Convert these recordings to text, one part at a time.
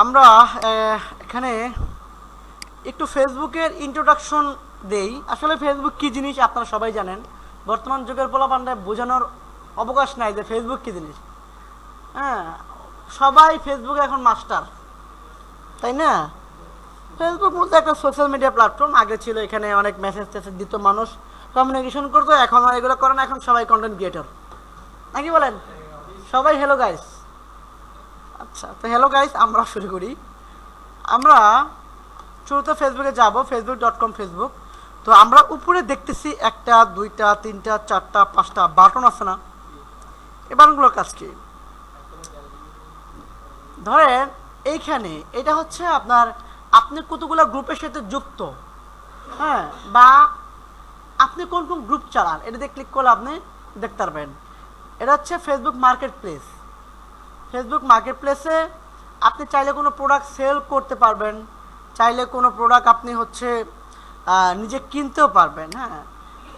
আমরা এখানে একটু ফেসবুকের ইন্ট্রোডাকশন দেই। আসলে ফেসবুক কী জিনিস আপনারা সবাই জানেন। বর্তমান যুগের পোলাপানরা বোঝানোর অবকাশ নাই যে ফেসবুক কী জিনিস। হ্যাঁ, সবাই ফেসবুকে এখন মাস্টার, তাই না? ফেসবুক মূলত একটা সোশ্যাল মিডিয়া প্ল্যাটফর্ম। আগে ছিল এখানে অনেক মেসেজ টেসেজ দিত, মানুষ কমিউনিকেশন করতো। এখন আর এগুলো করে না, এখন সবাই কন্টেন্ট ক্রিয়েটর, নাকি বলেন? সবাই হ্যালো গাইস। আচ্ছা, তো হ্যালো গাইস, আমরা শুরু করি। আমরা শুরুতে ফেসবুকে যাব, facebook.com ফেসবুক। তো আমরা উপরে দেখতেছি একটা, দুইটা, তিনটা, চারটা, পাঁচটা বাটন আছে না? এই বাটনগুলোর কাজ কি? ধরেন এইখানে এটা হচ্ছে আপনার, আপনি কতগুলো গ্রুপের সাথে যুক্ত, হ্যাঁ, বা আপনি কোন কোন গ্রুপ চালান, এটা দিয়ে ক্লিক করলে আপনি দেখতে পারবেন। এটা হচ্ছে Facebook market place. Facebook market প্লেসে আপনি চাইলে কোনো প্রোডাক্ট সেল করতে পারবেন, চাইলে কোনো প্রোডাক্ট আপনি হচ্ছে নিজে কিনতেও পারবেন। হ্যাঁ,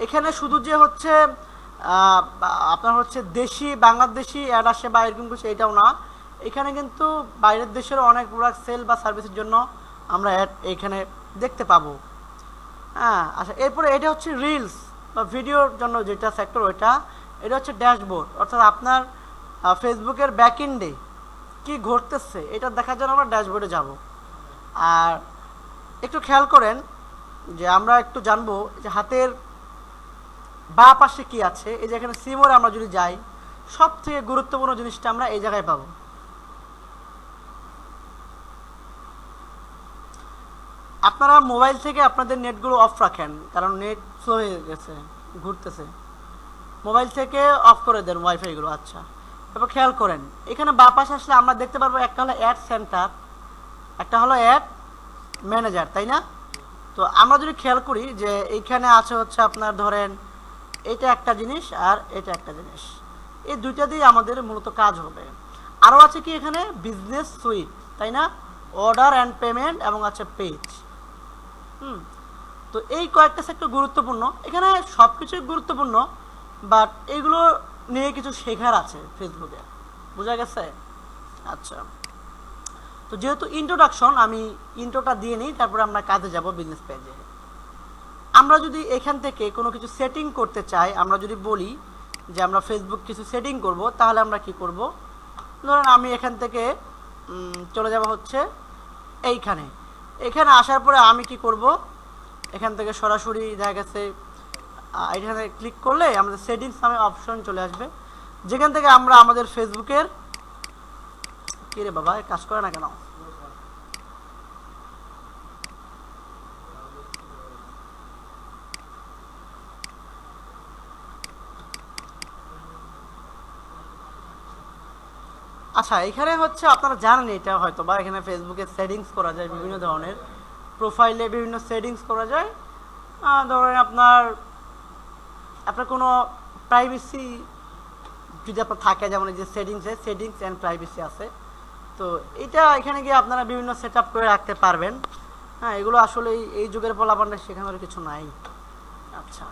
এখানে শুধু যে হচ্ছে আপনার হচ্ছে দেশি বাংলাদেশি অ্যাড আসে বা এরকম কিছু, এটাও না। এখানে কিন্তু বাইরের দেশেরও অনেক প্রোডাক্ট সেল বা সার্ভিসের জন্য আমরা অ্যাড এইখানে দেখতে পাবো। হ্যাঁ, আচ্ছা, এরপরে এটা হচ্ছে রিলস বা ভিডিওর জন্য যেটা সেক্টর, ওইটা। এটা হচ্ছে ড্যাশবোর্ড, অর্থাৎ আপনার ফেসবুকের ব্যাক এন্ডে কী ঘটতেছে এটা দেখার জন্য আমরা ড্যাশবোর্ডে যাব। আর একটু খেয়াল করেন যে আমরা একটু জানবো যে হাতের বাঁ পাশে কী আছে। এই যে এখানে সিমোরে আমরা যদি যাই, সব থেকে গুরুত্বপূর্ণ জিনিসটা আমরা এই জায়গায় পাবো। আপনারা মোবাইল থেকে আপনাদের নেটগুলো অফ রাখেন, কারণ নেট স্লো হয়ে গেছে, ঘুরতেছে। মোবাইল থেকে অফ করে দেন ওয়াইফাইগুলো। আচ্ছা, এবার খেয়াল করেন এখানে বাঁ পাশে আসলে আমরা দেখতে পারবো একটা হলো অ্যাড সেন্টার, একটা হলো অ্যাড ম্যানেজার, তাই না? তো আমরা যদি খেয়াল করি যে এইখানে আছে হচ্ছে আপনার ধরেন এটা একটা জিনিস আর এটা একটা জিনিস, এই দুইটা দিয়ে আমাদের মূলত কাজ হবে। আরও আছে কি এখানে বিজনেস সুইট, তাই না? অর্ডার অ্যান্ড পেমেন্ট এবং আছে পেজ। তো এই কয়েকটা সেক্টর গুরুত্বপূর্ণ, এখানে সব কিছুই গুরুত্বপূর্ণ, বাট এগুলো নিয়ে কিছু শেখার আছে ফেসবুকে, বোঝা গেছে? আচ্ছা, তো যেহেতু ইন্ট্রোডাকশন, আমি ইন্ট্রোটা দিয়ে নিই, তারপরে আমরা কাজে যাব বিজনেস পেজে। আমরা যদি এখান থেকে কোনো কিছু সেটিং করতে চাই, আমরা যদি বলি যে আমরা ফেসবুক কিছু সেটিং করব, তাহলে আমরা কি করব? ধরেন আমি এখান থেকে চলে যাব হচ্ছে এইখানে। এখানে আসার পরে আমি কি করব, এখান থেকে সরাসরি দেখা গেছে এখানে ক্লিক করলে আমাদের সেটিংস নামে অপশন চলে আসবে, যেখান থেকে আমরা আমাদের ফেসবুকের কি রে বাবা কাজ করে না কেন? আচ্ছা, এখানে হচ্ছে আপনারা জানেন এটা হয়তো বা, এখানে ফেসবুকে সেটিংস করা যায় বিভিন্ন ধরনের, প্রোফাইলে বিভিন্ন সেটিংস করা যায়। ধরেন আপনার কোনো প্রাইভেসি যদি আপনার থাকে, যেমন এই যে সেটিংস অ্যান্ড প্রাইভেসি আছে, তো এটা এখানে গিয়ে আপনারা বিভিন্ন সেট আপ করে রাখতে পারবেন। হ্যাঁ, এগুলো আসলে এই যুগের পোলাপানরা শেখানোর কিছু নাই। আচ্ছা,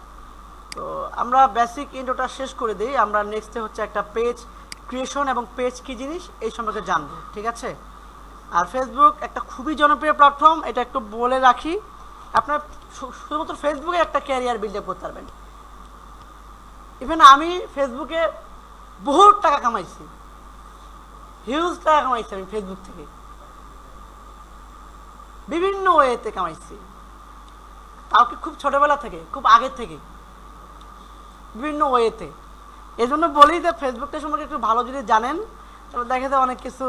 তো আমরা বেসিক ইন্ট্রোটা শেষ করে দিই। আমরা নেক্সটে হচ্ছে একটা পেজ ক্রিয়েশন এবং পেজ কী জিনিস এই সম্পর্কে জানবো, ঠিক আছে? আর ফেসবুক একটা খুবই জনপ্রিয় প্ল্যাটফর্ম, এটা একটু বলে রাখি। আপনার শুধুমাত্র ফেসবুকে একটা ক্যারিয়ার বিল্ড আপ করতে পারবেন। ইভেন আমি ফেসবুকে বহুত টাকা কামাইছি, হিউজ টাকা কামাইছি আমি ফেসবুক থেকে, বিভিন্ন ওয়েতে কামাইছি, তাও কি খুব ছোটবেলা থেকে, খুব আগের থেকে, বিভিন্ন ওয়েতে। এই জন্য বলি যে ফেসবুকটা সম্পর্কে একটু ভালো যদি জানেন, তাহলে দেখা যায় অনেক কিছু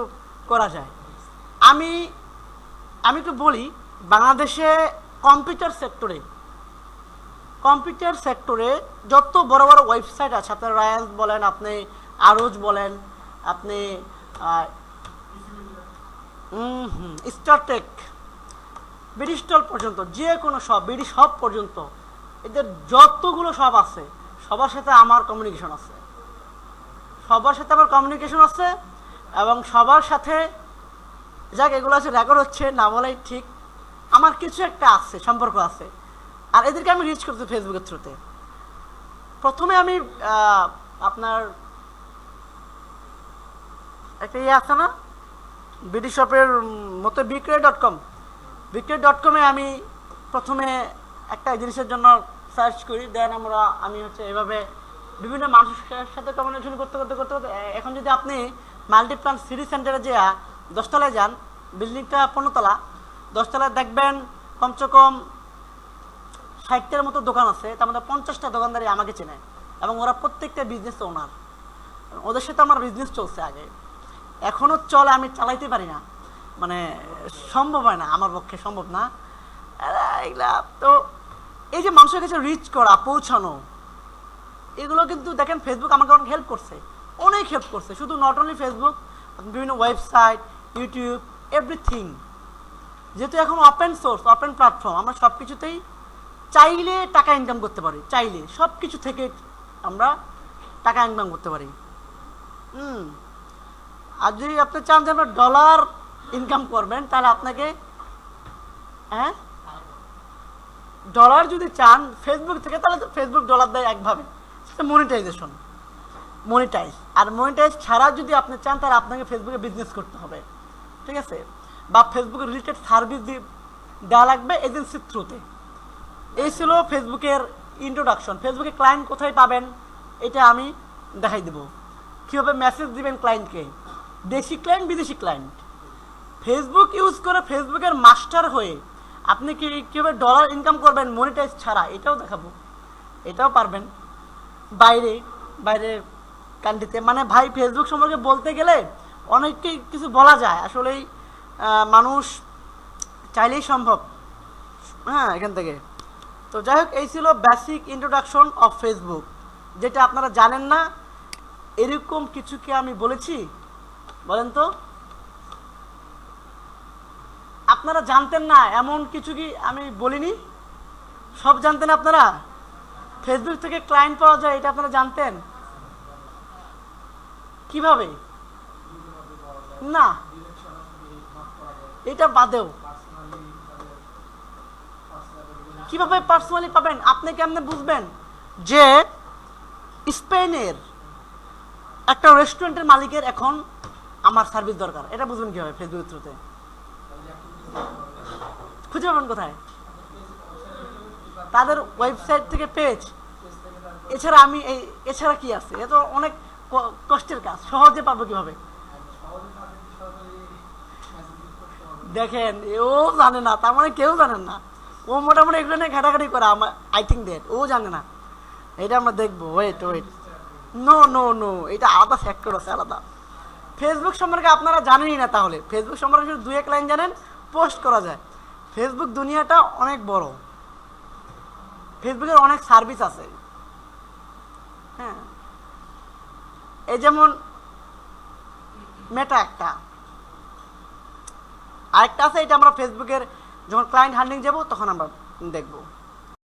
করা যায়। আমি একটু বলি, বাংলাদেশে কম্পিউটার সেক্টরে যত বড় বড় ওয়েবসাইট আছে, আপনার রায়ান্স বলেন, আপনি আরোজ বলেন, আপনি স্টারটেক, ব্রিটিশটল পর্যন্ত, যে কোনো সব ব্রিটিশ সব পর্যন্ত, এদের যতগুলো সব আছে সবার সাথে আমার কমিউনিকেশন আছে, এবং সবার সাথে যাক এগুলো আছে রেকর্ড হচ্ছে না বলাই ঠিক, আমার কিছু একটা আছে, সম্পর্ক আছে। আর এদেরকে আমি রিচ করছি ফেসবুকের থ্রুতে। প্রথমে আমি আপনার একটা আছে না বিডি শপের মতো বিক্রয়.com, বিক্রয়.com-এ আমি প্রথমে একটা জিনিসের জন্য সার্চ করি, দেন আমি হচ্ছে এভাবে বিভিন্ন মানুষের সাথে কমিউনিকেশন করতে করতে করতে করতে এখন যদি আপনি মাল্টিপ্লান সিটি সেন্টারে যে 10 তলায় যান, বিল্ডিংটা 15 তলা, 10 তলায় দেখবেন কমসে কম 60টার মতো দোকান আছে, তার মধ্যে 50টা দোকানদারই আমাকে চেনে এবং ওরা প্রত্যেকটা বিজনেস ওনার। ওদের সাথে আমার বিজনেস চলছে আগে, এখনও চলে, আমি চালাইতে পারি না, মানে সম্ভব হয় না, আমার পক্ষে সম্ভব না এগুলা। তো এই যে মানুষের কাছে রিচ করা, পৌঁছানো, এগুলো কিন্তু দেখেন ফেসবুক আমাকে অনেক হেল্প করছে, অনেক হেল্প করছে। শুধু নট অনলি ফেসবুক, বিভিন্ন ওয়েবসাইট, ইউটিউব, এভরিথিং। যেহেতু এখন ওপেন সোর্স, ওপেন প্ল্যাটফর্ম, আমরা সব কিছুতেই চাইলে টাকা ইনকাম করতে পারি, চাইলে সব কিছু থেকে আমরা টাকা ইনকাম করতে পারি। আর যদি আপনি চান যে আপনার ডলার ইনকাম করবেন, তাহলে আপনাকে ডলার যদি চান ফেসবুক থেকে, তাহলে তো ফেসবুক ডলার দেয় একভাবে, সেটা মনিটাইজেশন, মনিটাইজ। আর মনিটাইজ ছাড়া যদি আপনি চান, তাহলে আপনাকে ফেসবুকে বিজনেস করতে হবে, ঠিক আছে, বা ফেসবুকে রিলেটেড সার্ভিস দেওয়া লাগবে এজেন্সির থ্রুতে। এই ছিল ফেসবুকের ইন্ট্রোডাকশন। ফেসবুকে ক্লায়েন্ট কোথায় পাবেন এটা আমি দেখাই দেবো, কীভাবে মেসেজ দিবেন ক্লায়েন্টকে, দেশি ক্লায়েন্ট, বিদেশি ক্লায়েন্ট। ফেসবুক ইউজ করে ফেসবুকের মাস্টার হয়ে আপনি কীভাবে ডলার ইনকাম করবেন মনিটাইজ ছাড়া, এটাও দেখাবো, এটাও পারবেন বাইরে বাইরের কান্ট্রিতে। মানে ভাই ফেসবুক সম্পর্কে বলতে গেলে অনেকই কিছু বলা যায়, আসলেই মানুষ চাইলেই সম্ভব, হ্যাঁ, এখান থেকে। তো যাই হোক, এই ছিল বেসিক ইন্ট্রোডাকশন অফ ফেসবুক, যেটা আপনারা জানেন না। এরকম কিছু কি আমি বলেছি বলেন তো? আপনারা জানতেন না এমন কিছু কি আমি বলিনি? সব জানতেন আপনারা? ফেসবুক থেকে ক্লায়েন্ট পাওয়া যায় এটা আপনারা জানতেন? কিভাবে? না, এটা বাদেও কিভাবে পার্সোনালি পাবেন? আপনি কেমনে বুঝবেন যে স্পেনের একটা রেস্টুরেন্টের মালিকের এখন আমার সার্ভিস দরকার? এটা বুঝবেন কিভাবে? ফেসবুকের থ্রুতে খুঁজে পাবেন কোথায়? তাদের ওয়েবসাইট থেকে পেজ। এছাড়া এছাড়া কি আছে? এ তো অনেক কষ্টের কাজ, সহজে পাবো কিভাবে? দেখেন, ও জানে না, তার মানে কেউ জানেন না। ও মোটামুটি এগুলো নিয়ে ঘাটাঘাটি করে, আমার আই থিঙ্ক দ্যাট ও জানে না। এটা আমরা দেখবো, ওয়েট, নো নো নো, এটা আলাদা ফ্যাক্টর আছে, আলাদা। ফেসবুক সম্পর্কে আপনারা জানেনই না, তাহলে ফেসবুক সম্পর্কে যদি 2-1 লাইন জানেন, পোস্ট করা যায়। ফেসবুক দুনিয়াটা অনেক বড়, ফেসবুকের অনেক সার্ভিস আছে, হ্যাঁ। এই যেমন মেটা একটা, আরেকটা আছে, এটা আমরা ফেসবুকের যখন ক্লায়েন্ট হান্ডিং যাব তখন আমরা দেখব।